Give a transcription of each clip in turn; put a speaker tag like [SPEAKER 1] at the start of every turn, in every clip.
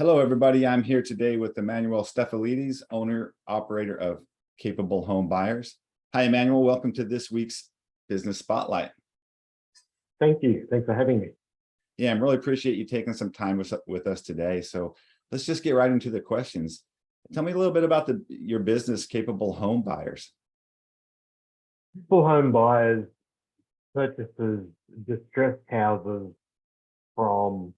[SPEAKER 1] Hello, everybody. I'm here today with Emanuel Stafilidis, owner, operator of Capable Home Buyers. Hi, Emanuel. Welcome to this week's Business Spotlight.
[SPEAKER 2] Thank you. Thanks for having me.
[SPEAKER 1] Yeah, I really appreciate you taking some time with us today. So let's just get right into the questions. Tell me a little bit about your business, Capable Home Buyers.
[SPEAKER 2] Capable Home Buyers purchases distressed houses from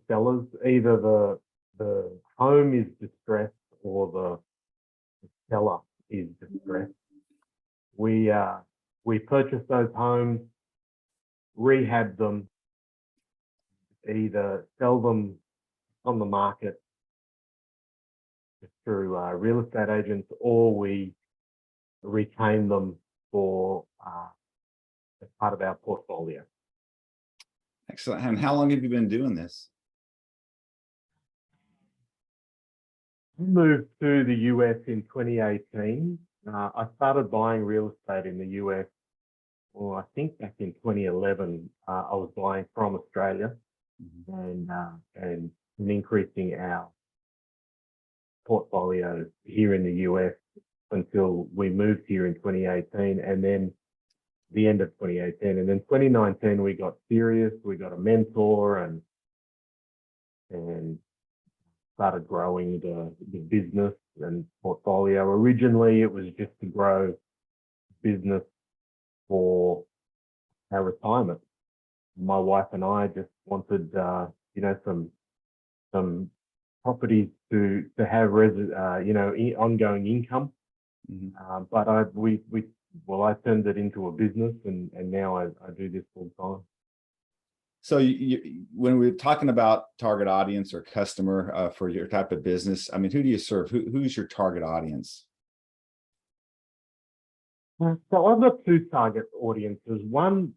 [SPEAKER 2] sellers. Either the home is distressed or the seller is distressed. We purchase those homes, rehab them, either sell them on the market through real estate agents, or we retain them for as part of our portfolio.
[SPEAKER 1] Excellent. And how long have you been doing this?
[SPEAKER 2] I moved to the US in 2018. I started buying real estate in the US, well, I think back in 2011. I was buying from Australia and increasing our portfolio here in the US until we moved here in 2018, and then the end of 2018. And then 2019, we got serious. We got a mentor and started growing the business and portfolio. Originally, it was just to grow business for our retirement. My wife and I just wanted, some properties to have ongoing income. But I turned it into a business, and now I do this full time.
[SPEAKER 1] So when we're talking about target audience or customer for your type of business, I mean, who do you serve? Who's your target audience?
[SPEAKER 2] So I've got two target audiences. One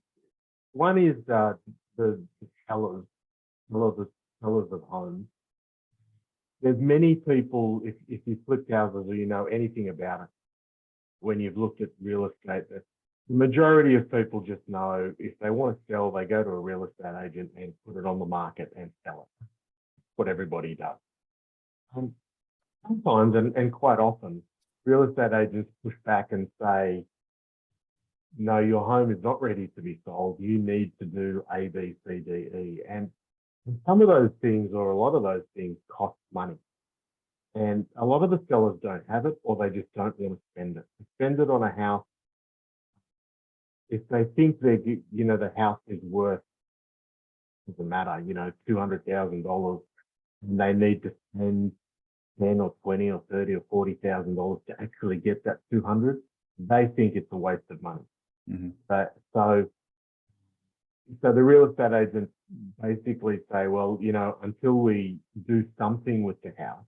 [SPEAKER 2] is the sellers of homes. There's many people, if you flip houses or you know anything about it, when you've looked at real estate, the majority of people just know if they want to sell, they go to a real estate agent and put it on the market and sell it. That's what everybody does. Sometimes, and quite often, real estate agents push back and say, no, your home is not ready to be sold. You need to do A, B, C, D, E. And some of those things, or a lot of those things, cost money. And a lot of the sellers don't have it, or they just don't want to spend it. To spend it on a house, if they think the house is worth, doesn't matter, $200,000, and they need to spend 10 or 20 or 30 or $40,000 to actually get that 200, they think it's a waste of money. So the real estate agents basically say, well, until we do something with the house,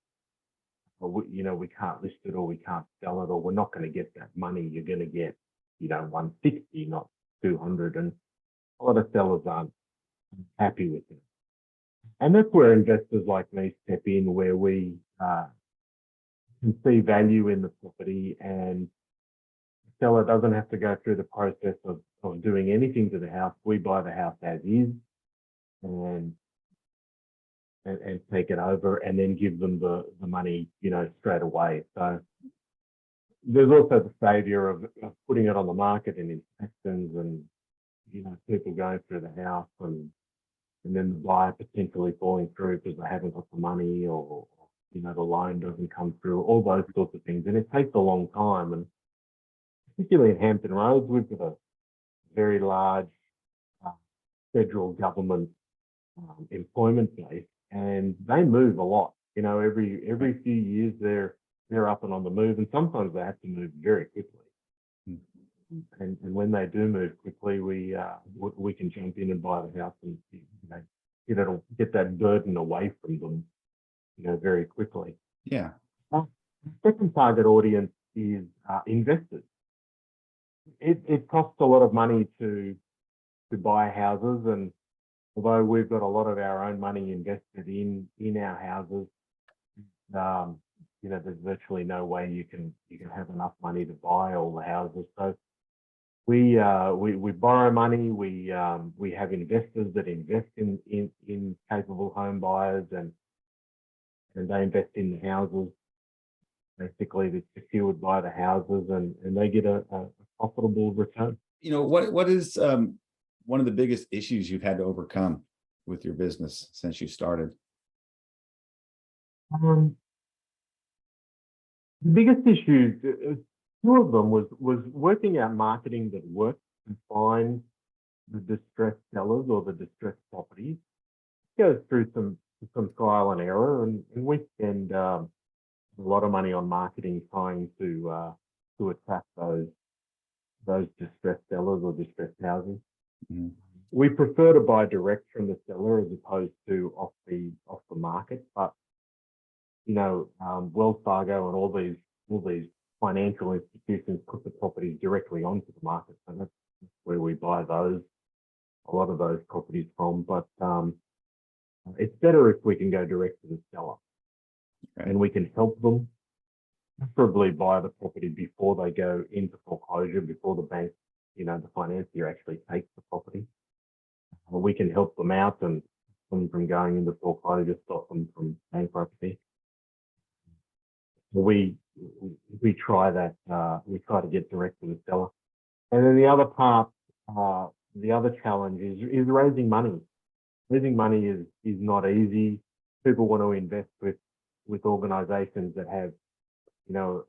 [SPEAKER 2] we can't list it, or we can't sell it, or we're not going to get that money. You're going to get, 160, not 200. And a lot of sellers aren't happy with it. And that's where investors like me step in, where we can see value in the property, and the seller doesn't have to go through the process of doing anything to the house. We buy the house as is and take it over, and then give them the money, straight away. So there's also the savior of putting it on the market and inspections, and people going through the house, and then the buyer potentially falling through because they haven't got the money, or the loan doesn't come through, all those sorts of things. And it takes a long time. And particularly in Hampton Roads, we've got a very large federal government employment base, and they move a lot. Every few years they're up and on the move, and sometimes they have to move very quickly. And when they do move quickly, we can jump in and buy the house and get that burden away from them, very quickly.
[SPEAKER 1] Yeah.
[SPEAKER 2] Second target audience is investors. It costs a lot of money to buy houses, and although we've got a lot of our own money invested in our houses, there's virtually no way you can have enough money to buy all the houses. So We borrow money. We have investors that invest in capable home buyers, and they invest in the houses. Basically, they're secured by the houses, and they get a profitable return.
[SPEAKER 1] What is one of the biggest issues you've had to overcome with your business since you started?
[SPEAKER 2] The biggest issue, two of them, was working out marketing that worked to find the distressed sellers or the distressed properties. It goes through some trial and error, and we spend a lot of money on marketing trying to attract those distressed sellers or distressed houses.
[SPEAKER 1] Mm-hmm.
[SPEAKER 2] We prefer to buy direct from the seller as opposed to off the market, but Wells Fargo and all these financial institutions put the properties directly onto the market, and that's where we buy a lot of those properties from. But it's better if we can go direct to the seller,
[SPEAKER 1] okay,
[SPEAKER 2] and we can help them preferably buy the property before they go into foreclosure, before the bank, the financier actually takes the property. We can help them out and stop them from going into foreclosure, stop them from bankruptcy. We try that. We try to get direct to the seller, and then the other part, the other challenge is raising money. Raising money is not easy. People want to invest with organisations that have, a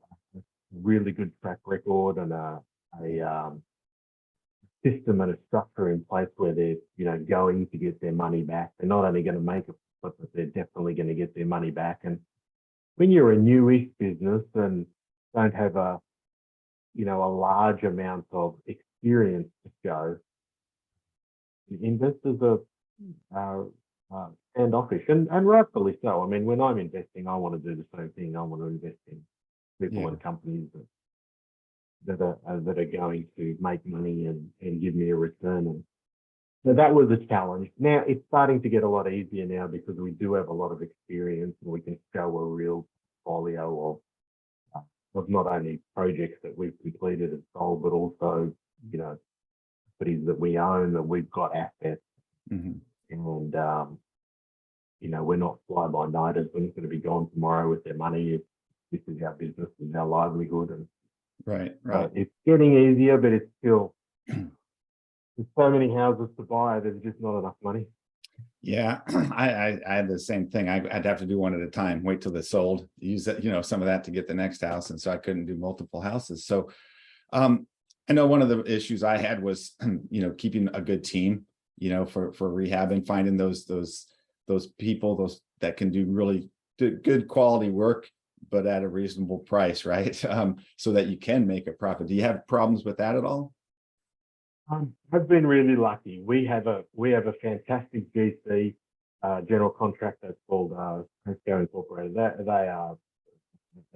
[SPEAKER 2] really good track record and a system and a structure in place where they're, going to get their money back. They're not only going to make it, but they're definitely going to get their money back. And when you're a newish business and don't have a large amount of experience to show, investors are standoffish, and rightfully so. I mean, when I'm investing, I want to do the same thing. I want to invest in people and companies that are going to make money and give me a return. And so that was a challenge. Now it's starting to get a lot easier now because we do have a lot of experience, and we can show a real portfolio of not only projects that we've completed and sold, but also, properties that we own, that we've got assets.
[SPEAKER 1] Mm-hmm.
[SPEAKER 2] And, we're not fly-by-nighters. We're not going to be gone tomorrow with their money. This is our business and our livelihood. And
[SPEAKER 1] Right.
[SPEAKER 2] it's getting easier, but it's still, there's so many houses to buy, there's just not enough money.
[SPEAKER 1] Yeah, I had the same thing. I'd have to do one at a time, wait till they sold, use that, some of that to get the next house. And so I couldn't do multiple houses. So I know one of the issues I had was, keeping a good team, for rehabbing, finding those people, that can do really good quality work, but at a reasonable price, right? So that you can make a profit. Do you have problems with that at all?
[SPEAKER 2] I've been really lucky. We have a fantastic GC, general contractor called Transco Incorporated. They are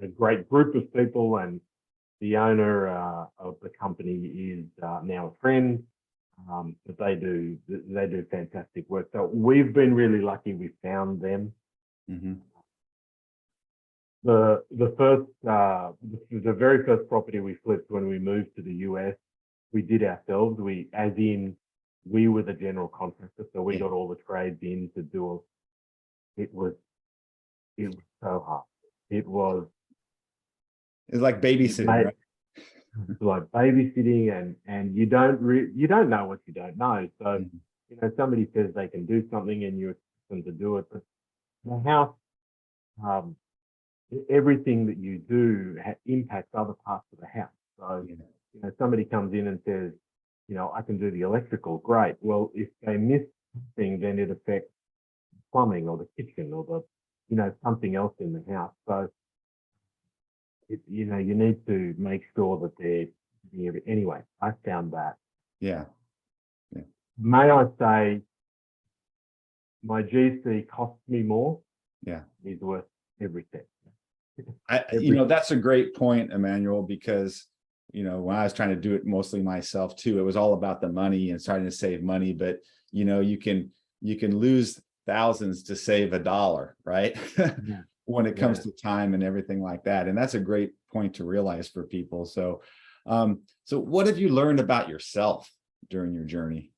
[SPEAKER 2] a great group of people, and the owner of the company is now a friend. But they do fantastic work. So we've been really lucky. We found them.
[SPEAKER 1] Mm-hmm.
[SPEAKER 2] The very first property we flipped when we moved to the US, we did ourselves. We were the general contractor, so we got all the trades in to do it. It was so hard. It was
[SPEAKER 1] like babysitting, right?
[SPEAKER 2] It's like babysitting, and you don't know what you don't know. So somebody says they can do something, and you expect them to do it. But the house, everything that you do impacts other parts of the house. So somebody comes in and says, I can do the electrical. Great. Well, if they miss something, then it affects plumbing or the kitchen or something else in the house. So you need to make sure that they're anyway. I found that.
[SPEAKER 1] Yeah.
[SPEAKER 2] May I say, my GC costs me more.
[SPEAKER 1] Yeah.
[SPEAKER 2] He's worth every cent.
[SPEAKER 1] That's a great point, Emanuel, because when I was trying to do it mostly myself too, it was all about the money and starting to save money. But you can lose thousands to save $1, right? When it comes to time and everything like that. And that's a great point to realize for people. So So what have you learned about yourself during your journey?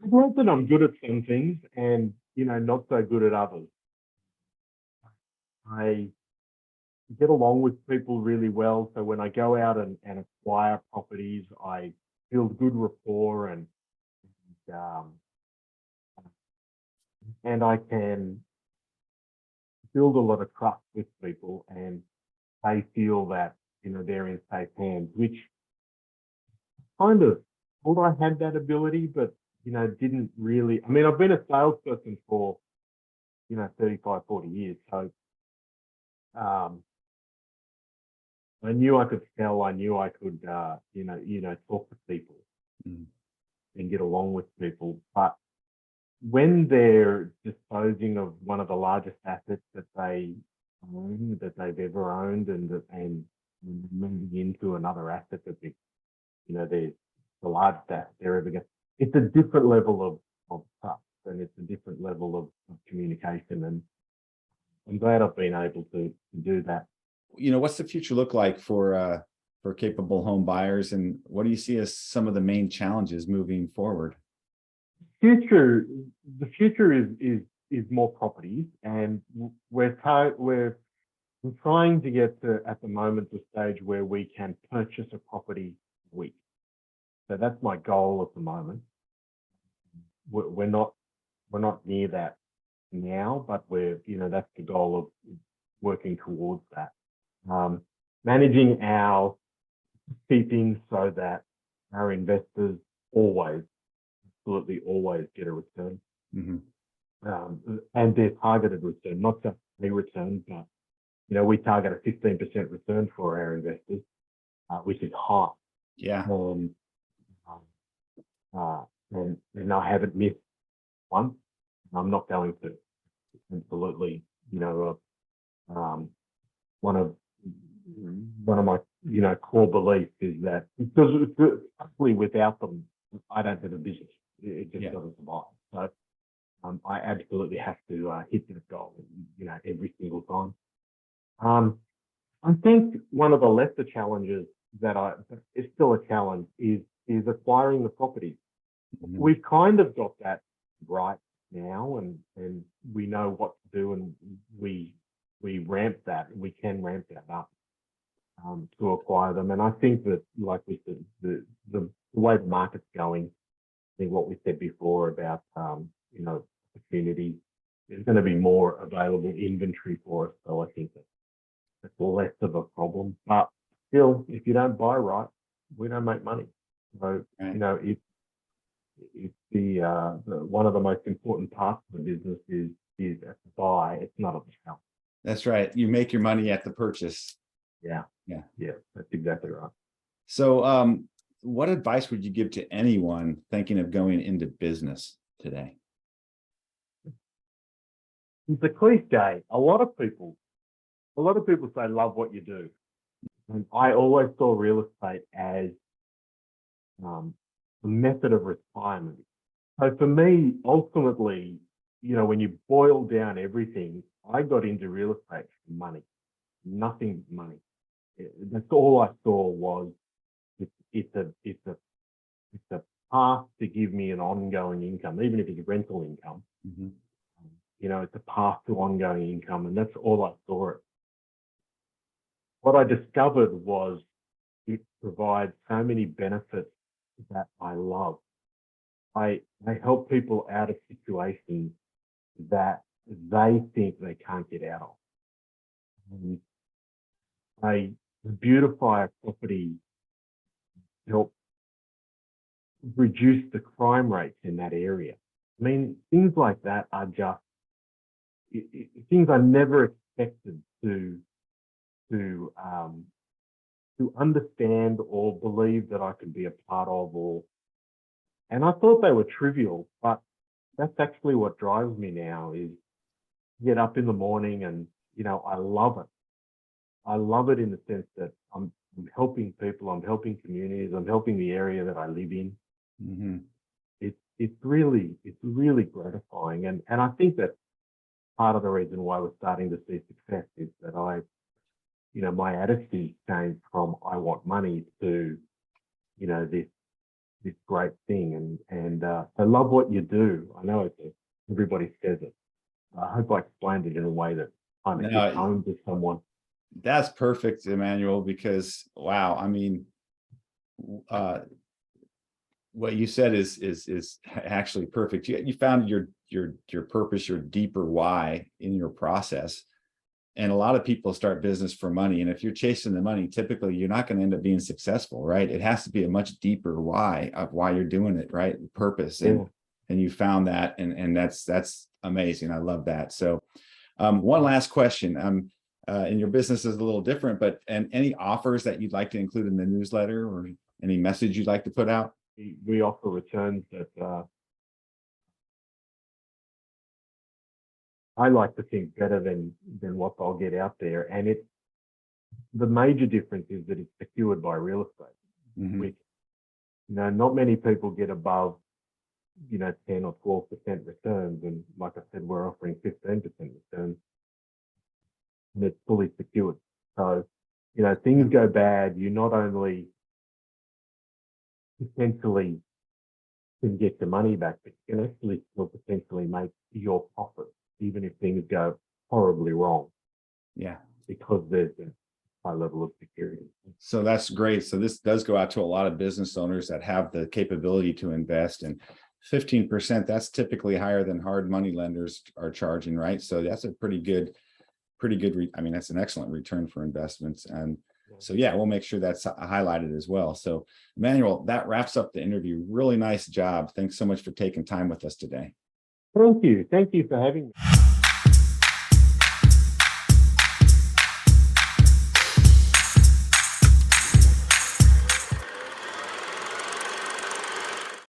[SPEAKER 2] I've learned that I'm good at some things and, not so good at others. I get along with people really well. So when I go out and acquire properties, I build good rapport um, and I can build a lot of trust with people and they feel that, they're in safe hands, which kind of thought I had that ability, but, didn't really. I mean, I've been a salesperson for, 35, 40 years. So I knew I could sell. I knew I could, talk to people and get along with people. But when they're disposing of one of the largest assets that they own, that they've ever owned, and moving into another asset that there's the largest asset they're ever going, it's a different level of trust and it's a different level of communication. And I'm glad I've been able to do that.
[SPEAKER 1] What's the future look like for capable home buyers, and what do you see as some of the main challenges moving forward?
[SPEAKER 2] The future is more properties, and we're trying to get to, at the moment, the stage where we can purchase a property a week. So that's my goal at the moment. We're not near that now, but that's the goal of working towards that. Managing our keeping so that our investors absolutely always get a return. And their targeted return, not just a return, but we target a 15% return for our investors, which is high.
[SPEAKER 1] Yeah.
[SPEAKER 2] And I haven't missed one. I'm not going to. Absolutely, one of my core beliefs is that because actually without them, I don't have a business. It just doesn't survive. So I absolutely have to hit that goal, every single time. I think one of the lesser challenges that is still a challenge is acquiring the property. We've kind of got that right now, and we know what to do, and we ramp that. We can ramp that up to acquire them. And I think that, like we said, the way the market's going, I think what we said before about opportunities, there's going to be more available inventory for us. So I think that it's less of a problem. But still, if you don't buy right, we don't make money. So it's the one of the most important parts of the business is at the buy. It's not at the sell.
[SPEAKER 1] That's right. You make your money at the purchase.
[SPEAKER 2] Yeah, that's exactly right.
[SPEAKER 1] So, what advice would you give to anyone thinking of going into business today?
[SPEAKER 2] It's a cliche. A lot of people say love what you do, and I always saw real estate as a method of retirement. So for me, ultimately, when you boil down everything, I got into real estate for money, nothing but money. That's all I saw was it's a path to give me an ongoing income, even if it's rental income. It's a path to ongoing income, and that's all I saw it. What I discovered was it provides so many benefits that I love. I help people out of situations that they think they can't get out of. And I beautify a property, help reduce the crime rates in that area. I mean, things like that are just things I never expected to understand or believe that I could be a part of, and I thought they were trivial, but that's actually what drives me now is get up in the morning and, I love it. I love it in the sense that I'm helping people, I'm helping communities, I'm helping the area that I live in. It's really gratifying. And I think that part of the reason why we're starting to see success is that my attitude changed from I want money to, this great thing. And I love what you do. I know everybody says it. I hope I explained it in a way that kind of hits home to someone.
[SPEAKER 1] That's perfect, Emmanuel, because wow, I mean, what you said is actually perfect. You found your purpose, your deeper why in your process. And a lot of people start business for money. And if you're chasing the money, typically you're not going to end up being successful, right? It has to be a much deeper why of why you're doing it, right? Purpose. And you found that, and that's amazing. I love that. So one last question. And your business is a little different, but any offers that you'd like to include in the newsletter or any message you'd like to put out?
[SPEAKER 2] We offer returns that I like to think better than what they'll get out there. And the major difference is that it's secured by real estate.
[SPEAKER 1] Mm-hmm.
[SPEAKER 2] Which, not many people get above, 10 or 12% returns. And like I said, we're offering 15% returns. And it's fully secured. So, things go bad, you not only potentially can get your money back, but you can actually still potentially make your profit, even if things go horribly wrong.
[SPEAKER 1] Yeah. Because
[SPEAKER 2] there's a high level of security.
[SPEAKER 1] So that's great. So this does go out to a lot of business owners that have the capability to invest, and 15%, that's typically higher than hard money lenders are charging, right? So that's a pretty good, I mean, that's an excellent return for investments. And so, yeah, we'll make sure that's highlighted as well. So Emanuel, that wraps up the interview. Really nice job. Thanks so much for taking time with us today.
[SPEAKER 2] Thank you. Thank you for having me.